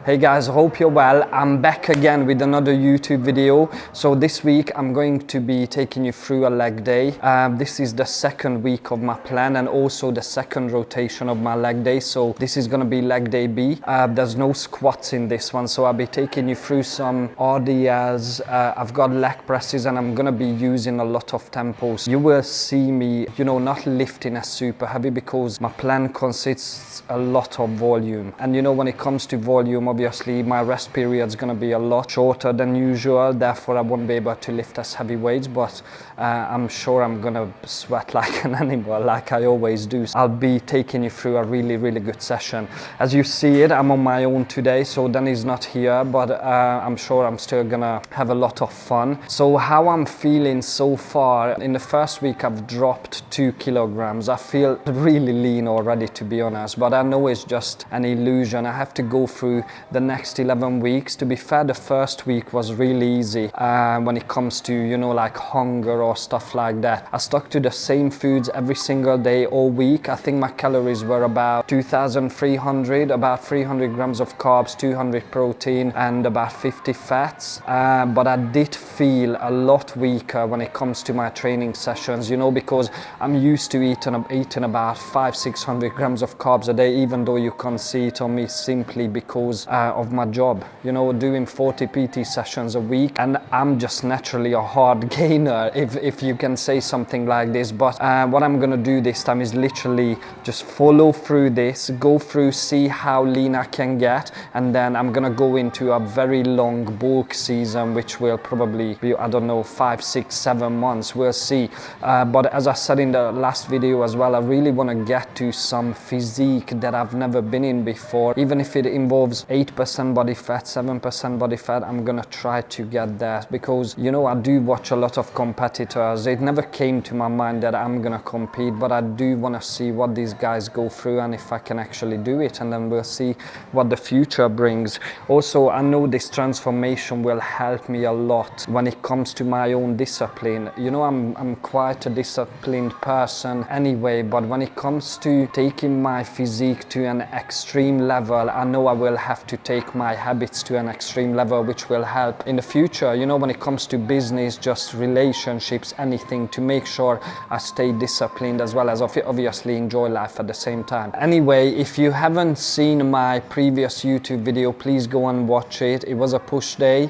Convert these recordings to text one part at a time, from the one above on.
Hey guys, hope you're well. I'm back again with another YouTube video. So this week I'm going to be taking you through a leg day. This is the second week of my plan and also the second rotation of my leg day. So this is gonna be leg day B. There's no squats in this one, so I'll be taking you through some RDLs. I've got leg presses and I'm gonna be using a lot of tempos. You will see me, not lifting as super heavy because my plan consists a lot of volume. And when it comes to volume, obviously my rest period is going to be a lot shorter than usual, therefore I won't be able to lift as heavy weights, but I'm sure I'm going to sweat like an animal, like I always do. I'll be taking you through a really good session. As you see it, I'm on my own today, so Danny's not here, but I'm sure I'm still gonna have a lot of fun. So how I'm feeling so far, in the first week I've dropped 2 kilograms. I feel really lean already, to be honest, but I know it's just an illusion. I have to go through the next 11 weeks. To be fair, the first week was really easy when it comes to like hunger or stuff like that. I stuck to the same foods every single day all week. I think my calories were about 2,300, about 300 grams of carbs, 200 protein and about 50 fats, but I did feel a lot weaker when it comes to my training sessions, because I'm used to eating about 500-600 grams of carbs a day, even though you can't see it on me simply because of my job, doing 40 PT sessions a week, and I'm just naturally a hard gainer, if you can say something like this. But what I'm gonna do this time is literally just follow through this, go through, see how lean I can get, and then I'm gonna go into a very long bulk season, which will probably be, I don't know, 5, 6, 7 months, we'll see. But as I said in the last video as well, I really want to get to some physique that I've never been in before. Even if it involves 8% body fat, 7% body fat, I'm gonna try to get that, because I do watch a lot of competitors. It never came to my mind that I'm gonna compete, but I do want to see what these guys go through and if I can actually do it, and then we'll see what the future brings. Also, I know this transformation will help me a lot when it comes to my own discipline. I'm quite a disciplined person anyway, but when it comes to taking my physique to an extreme level, I know I will have to take my habits to an extreme level, which will help in the future, when it comes to business, just relationships, anything, to make sure I stay disciplined as well as obviously enjoy life at the same time. Anyway, if you haven't seen my previous YouTube video, please go and watch it. It was a push day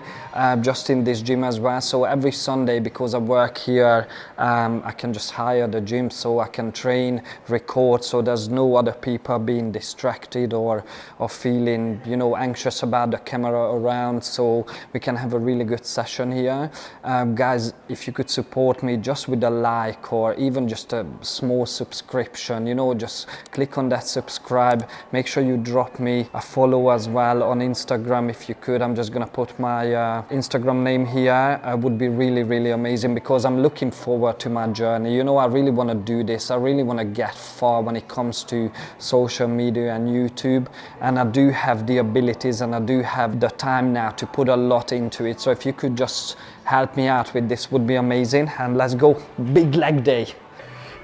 just in this gym as well. So every Sunday, because I work here, I can just hire the gym so I can train, record, so there's no other people being distracted or feeling anxious about the camera around, so we can have a really good session here. Guys, if you could support me just with a like or even just a small subscription, just click on that subscribe. Make sure you drop me a follow as well on Instagram if you could. I'm just gonna put my Instagram name here. Would be really amazing, because I'm looking forward to my journey. I really want to do this. I really want to get far when it comes to social media and YouTube, and I do have the abilities and I do have the time now to put a lot into it. So if you could just help me out with this, would be amazing. And let's go, big leg day.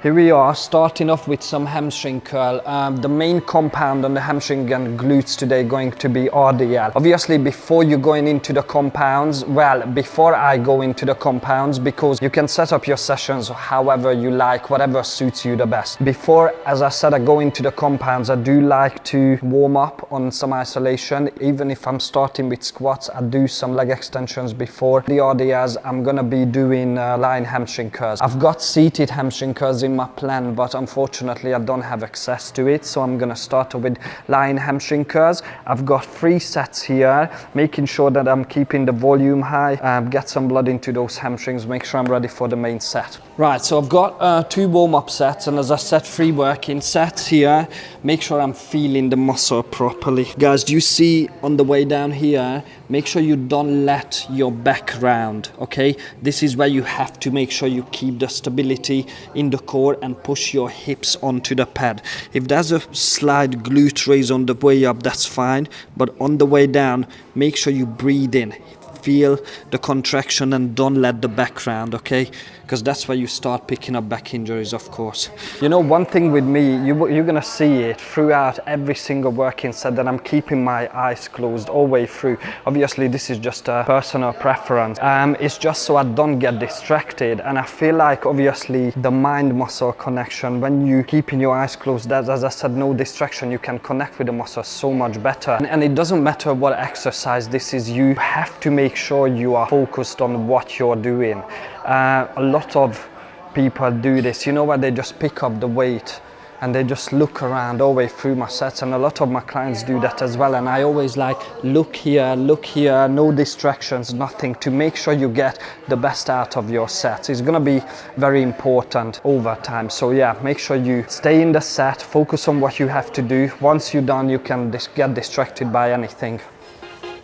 Here we are, starting off with some hamstring curl. The main compound on the hamstring and glutes today going to be RDL. Obviously, before you going into the compounds, before I go into the compounds, because you can set up your sessions however you like, whatever suits you the best. Before, as I said, I go into the compounds, I do like to warm up on some isolation. Even if I'm starting with squats, I do some leg extensions before the RDLs. I'm gonna be doing lying hamstring curls. I've got seated hamstring curls in my plan, but unfortunately I don't have access to it, so I'm gonna start with lying hamstring curls. I've got 3 sets here, making sure that I'm keeping the volume high, get some blood into those hamstrings, make sure I'm ready for the main set. Right, so I've got 2 warm-up sets, and as I said, 3 working sets here. Make sure I'm feeling the muscle properly. Guys, do you see on the way down here, make sure you don't let your back round, okay? This is where you have to make sure you keep the stability in the core and push your hips onto the pad. If there's a slight glute raise on the way up, that's fine, but on the way down, make sure you breathe in. feel the contraction and don't let the background, okay? Because that's where you start picking up back injuries, of course. You know, one thing with me, you're gonna see it throughout every single working set that I'm keeping my eyes closed all the way through. Obviously, this is just a personal preference. It's just so I don't get distracted, and I feel like obviously the mind-muscle connection, when you keeping your eyes closed, as I said, no distraction, you can connect with the muscle so much better. And it doesn't matter what exercise this is, you have to make sure you are focused on what you're doing. A lot of people do this, you know, where they just pick up the weight and they just look around all the way through my sets, and a lot of my clients do that as well. And I always like, look here, no distractions, nothing, to make sure you get the best out of your sets. It's gonna be very important over time. So yeah, make sure you stay in the set, focus on what you have to do. Once you're done, you can get distracted by anything.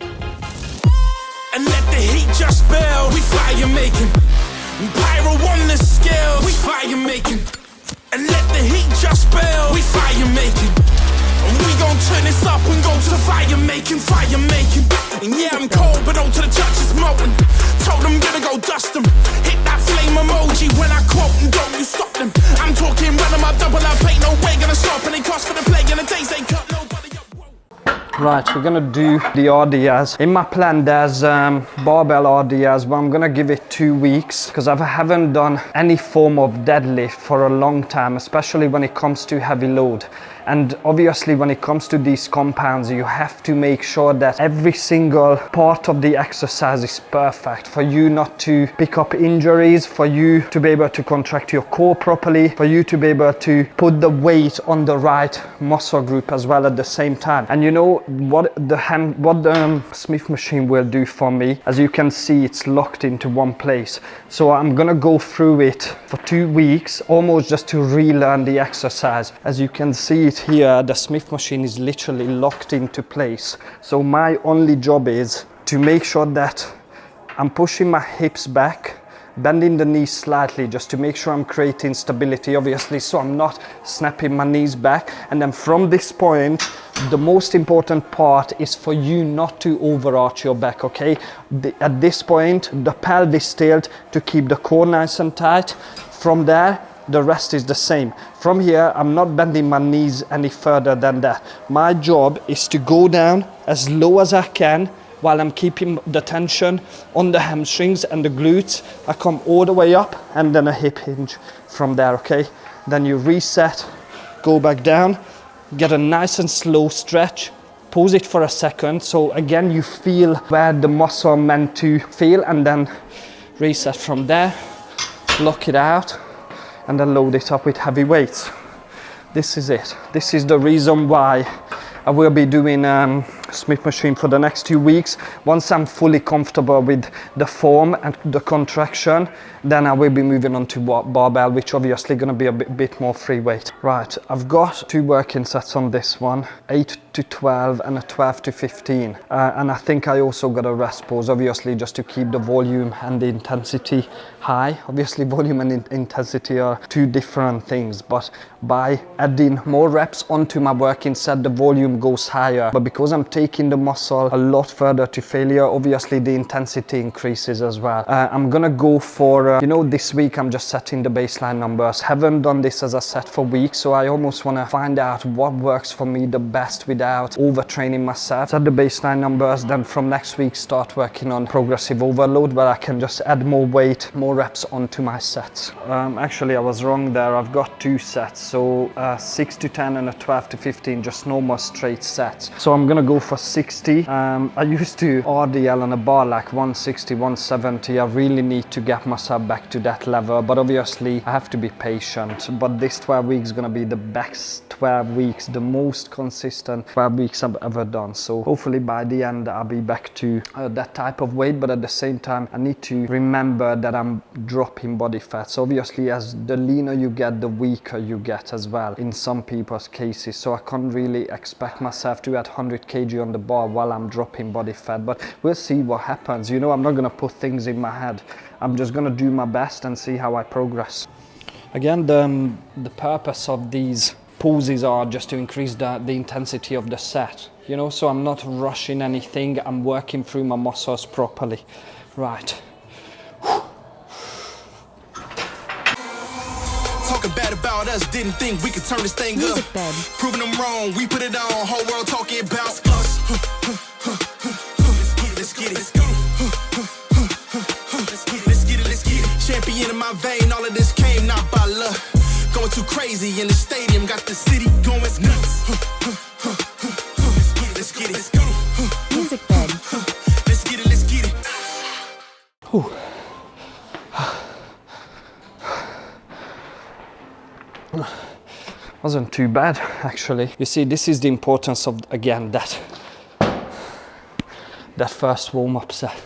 And let the heat just build, we fire making. Pyro on the scale, we fire making. And let the heat just build, we fire making. And we gon' turn this up and go to the fire making, fire making. And yeah, I'm cold, but on to the church is molten. Told them gonna go dust them. Hit that flame emoji when I quote, and don't you stop them. I'm talking run them up, double up, ain't no way gonna stop. And they cost for the plague and the days ain't cut nobody up. Right, we're gonna do the RDS. In my plan, there's barbell RDS, but I'm gonna give it 2 weeks because I haven't done any form of deadlift for a long time, especially when it comes to heavy load. And obviously when it comes to these compounds, you have to make sure that every single part of the exercise is perfect for you not to pick up injuries, for you to be able to contract your core properly, for you to be able to put the weight on the right muscle group as well at the same time. And you know what the Smith machine will do for me, as you can see, it's locked into one place. So I'm gonna go through it for 2 weeks, almost just to relearn the exercise. As you can see it here, the Smith machine is literally locked into place. So my only job is to make sure that I'm pushing my hips back, bending the knees slightly just to make sure I'm creating stability, obviously, so I'm not snapping my knees back. And then from this point, the most important part is for you not to overarch your back, okay? At this point, the pelvis tilt to keep the core nice and tight. From there, the rest is the same. From here, I'm not bending my knees any further than that. My job is to go down as low as I can while I'm keeping the tension on the hamstrings and the glutes. I come all the way up and then a hip hinge from there, okay? Then you reset, go back down, get a nice and slow stretch, pause it for a second. So again, you feel where the muscle meant to feel, and then reset from there, lock it out, and then load it up with heavy weights. This is it. This is the reason why I will be doing Smith machine for the next 2 weeks. Once I'm fully comfortable with the form and the contraction, then I will be moving on to barbell, which obviously going to be a bit more free weight. Right, I've got 2 working sets on this one, 8 to 12 and a 12 to 15. And I think I also got a rest pause, obviously, just to keep the volume and the intensity high. Obviously, volume and intensity are 2 different things, but by adding more reps onto my working set, the volume goes higher. But because I'm taking the muscle a lot further to failure, obviously the intensity increases as well. I'm gonna go for, you know, this week I'm just setting the baseline numbers. Haven't done this as a set for weeks, so I almost wanna find out what works for me the best without overtraining myself. Set the baseline numbers, then from next week start working on progressive overload, where I can just add more weight, more reps onto my sets. Actually, I was wrong there. I've got 2 sets, so 6 to 10 and a 12 to 15, just normal straight sets. So I'm gonna go for 60. I used to RDL on a bar like 160, 170. I really need to get myself back to that level, but obviously I have to be patient. But this 12 weeks is gonna be the best 12 weeks, the most consistent 12 weeks I've ever done. So hopefully by the end I'll be back to that type of weight, but at the same time I need to remember that I'm dropping body fat. So obviously as the leaner you get, the weaker you get as well in some people's cases. So I can't really expect myself to add 100 kg on the bar while I'm dropping body fat, but we'll see what happens. You know, I'm not gonna put things in my head. I'm just gonna do my best and see how I progress. Again, the purpose of these pauses are just to increase the intensity of the set. you know, so I'm not rushing anything. I'm working through my muscles properly. Right. Talking bad about us, didn't think we could turn this thing up. Proving them wrong, we put it on, whole world talking about us. Let's get it. Let's get it. Champion in my vein, all of this came not by luck. Going too crazy in the stadium, got the city going nuts. Let's get it. Music bed. Let's get it. Whew. Wasn't too bad, actually. You see, this is the importance of, again, that first warm-up set.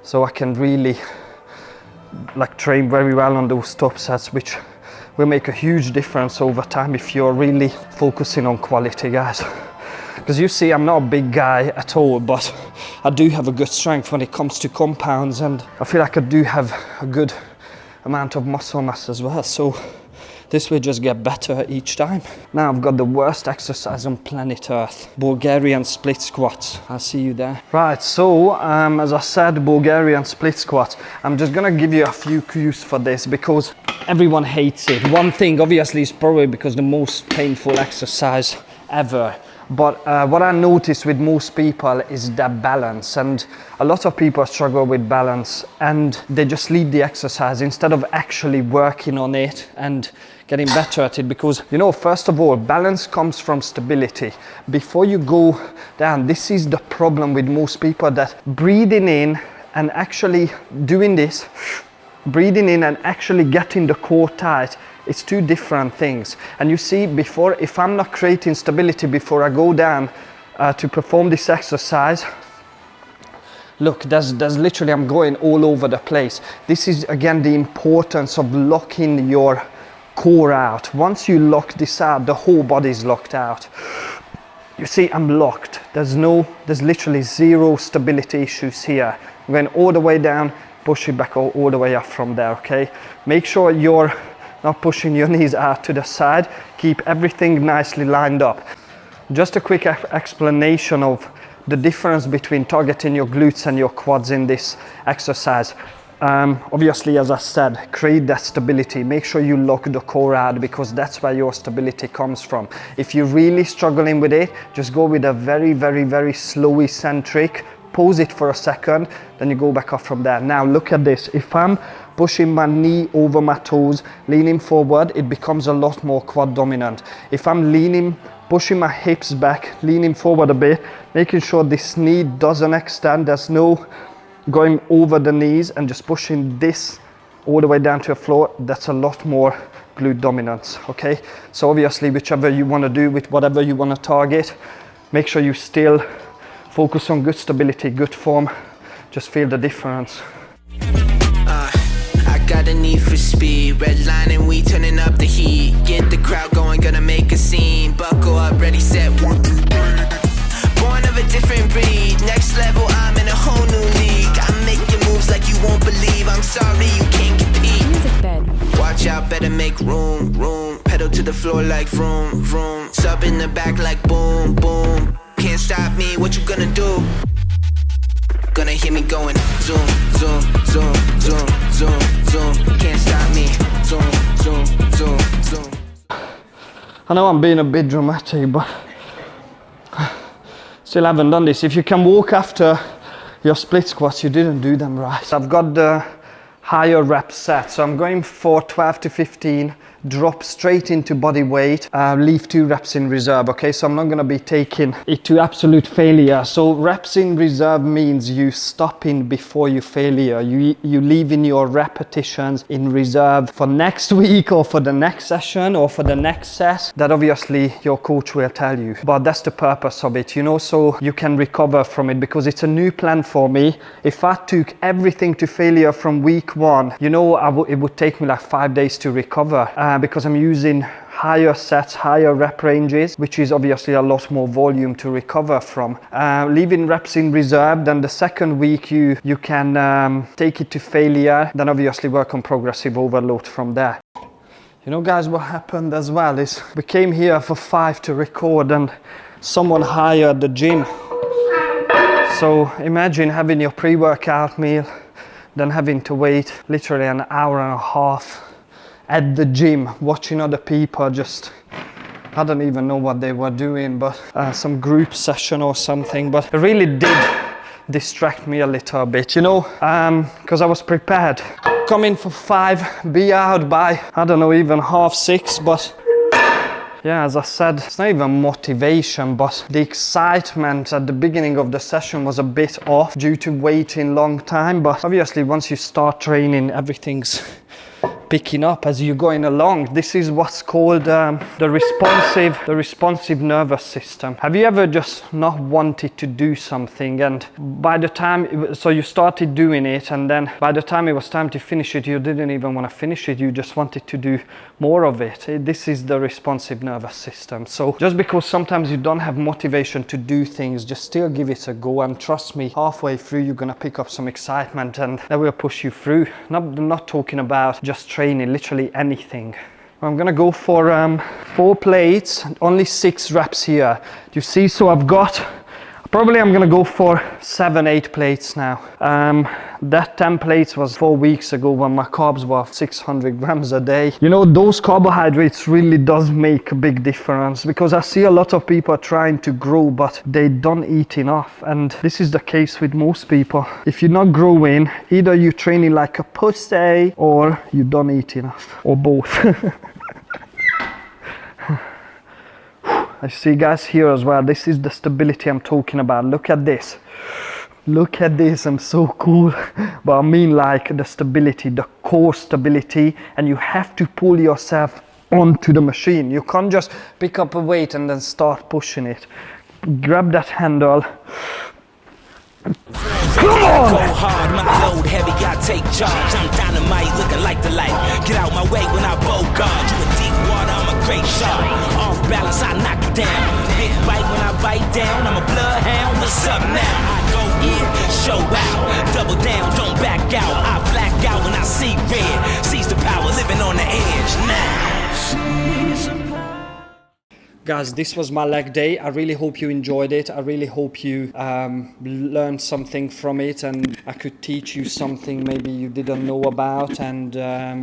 So I can really like train very well on those top sets, which will make a huge difference over time if you're really focusing on quality, guys. Because you see, I'm not a big guy at all, but I do have a good strength when it comes to compounds, and I feel like I do have a good amount of muscle mass as well. So this will just get better each time. Now I've got the worst exercise on planet Earth. Bulgarian split squats. I'll see you there. Right, so as I said, Bulgarian split squats. I'm just gonna give you a few cues for this because everyone hates it. One thing, obviously, is probably because the most painful exercise ever. But what I noticed with most people is that balance, and a lot of people struggle with balance and they just leave the exercise instead of actually working on it and getting better at it. Because, you know, first of all, balance comes from stability. Before you go down, this is the problem with most people, that breathing in and actually doing this, breathing in and actually getting the core tight, it's two different things. And you see, before, if I'm not creating stability before I go down to perform this exercise, look, there's literally, I'm going all over the place. This is again the importance of locking your core out. Once you lock this out, the whole body is locked out. You see, I'm locked. There's literally zero stability issues here. I'm going all the way down, push it back all the way up from there, okay? Make sure you're not pushing your knees out to the side. Keep everything nicely lined up. Just a quick explanation of the difference between targeting your glutes and your quads in this exercise. Obviously, as I said, create that stability. Make sure you lock the core out, because that's where your stability comes from. If you're really struggling with it, just go with a very, very, very slow eccentric. Pause it for a second, then you go back up from there. Now look at this. If I'm pushing my knee over my toes, leaning forward, it becomes a lot more quad dominant. If I'm leaning, pushing my hips back, leaning forward a bit, making sure this knee doesn't extend, there's no going over the knees, and just pushing this all the way down to the floor, that's a lot more glute dominance, okay? So obviously, whichever you want to do with whatever you want to target, make sure you still focus on good stability, good form. Just feel the difference. I got a need for speed, red line and we turning up the heat. Get the crowd going, gonna make a scene. Buckle up, ready, set, 1, 2, 3. Born of a different breed, next level, I'm in a whole new league. I'm making moves like you won't believe. I'm sorry, you can't compete. Music bed. Watch out, better make room, room. Pedal to the floor like vroom, vroom. Sub in the back like boom, boom. Can't stop me, what you gonna do? Gonna hear me going zoom, zoom, zoom, zoom, zoom, zoom. Can't stop me, zoom, zoom, zoom, zoom. I know I'm being a bit dramatic, but still haven't done this. If you can walk after your split squats, you didn't do them right. I've got the higher rep set, so I'm going for 12 to 15, drop straight into body weight, leave 2 reps in reserve, okay? So I'm not gonna be taking it to absolute failure. So reps in reserve means you stopping before you failure. You leaving your repetitions in reserve for next week or for the next session or for the next set. That obviously your coach will tell you, but that's the purpose of it, you know, so you can recover from it, because it's a new plan for me. If I took everything to failure from week 1, you know, it would take me like 5 days to recover. Because I'm using higher sets, higher rep ranges, which is obviously a lot more volume to recover from. Leaving reps in reserve, then the second week you can take it to failure, then obviously work on progressive overload from there. You know, guys, what happened as well is we came here for 5 to record, and someone higher at the gym. So imagine having your pre-workout meal, then having to wait literally an hour and a half at the gym, watching other people just, I don't even know what they were doing, but some group session or something. But it really did distract me a little bit, you know, because I was prepared. Come in for 5, be out by, I don't know, even 5:30, but yeah, as I said, it's not even motivation, but the excitement at the beginning of the session was a bit off due to waiting long time. But obviously once you start training, everything's picking up as you're going along. This is what's called the responsive nervous system. Have you ever just not wanted to do something, and by the time, so you started doing it, and then by the time it was time to finish it, you didn't even want to finish it, you just wanted to do more of it. This is the responsive nervous system. So just because sometimes you don't have motivation to do things, just still give it a go, and trust me, halfway through you're gonna pick up some excitement and that will push you through. Not talking about just training, literally anything. I'm gonna go for 4 plates, only 6 reps here. You see, so I've got, probably I'm gonna go for 7, 8 plates now. That 10 plates was 4 weeks ago when my carbs were 600 grams a day. You know, those carbohydrates really does make a big difference, because I see a lot of people trying to grow, but they don't eat enough. And this is the case with most people. If you're not growing, either you're training like a pussy or you don't eat enough, or both. I see guys here as well. This is the stability I'm talking about. Look at this. Look at this, I'm so cool. But I mean like the stability, the core stability, and you have to pull yourself onto the machine. You can't just pick up a weight and then start pushing it. Grab that handle. Come on! Go hard, my load heavy, I take charge. I'm dynamite, looking like the light. Get out my way when I bogart. You in deep water, I'm a great shark. Off balance, I knock you down. Big bite when I bite down. I'm a bloodhound. What's up now? I go in, show out, double down, don't back out. I black out when I see red. Seize the power, living on the edge now. Guys, this was my leg day. I really hope you enjoyed it. I really hope you learned something from it, and I could teach you something maybe you didn't know about, and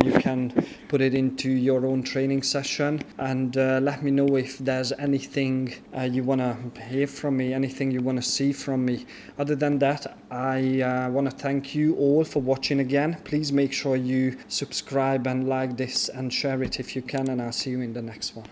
you can put it into your own training session. And let me know if there's anything you want to hear from me, anything you want to see from me. Other than that, I want to thank you all for watching again. Please make sure you subscribe and like this and share it if you can, and I'll see you in the next one.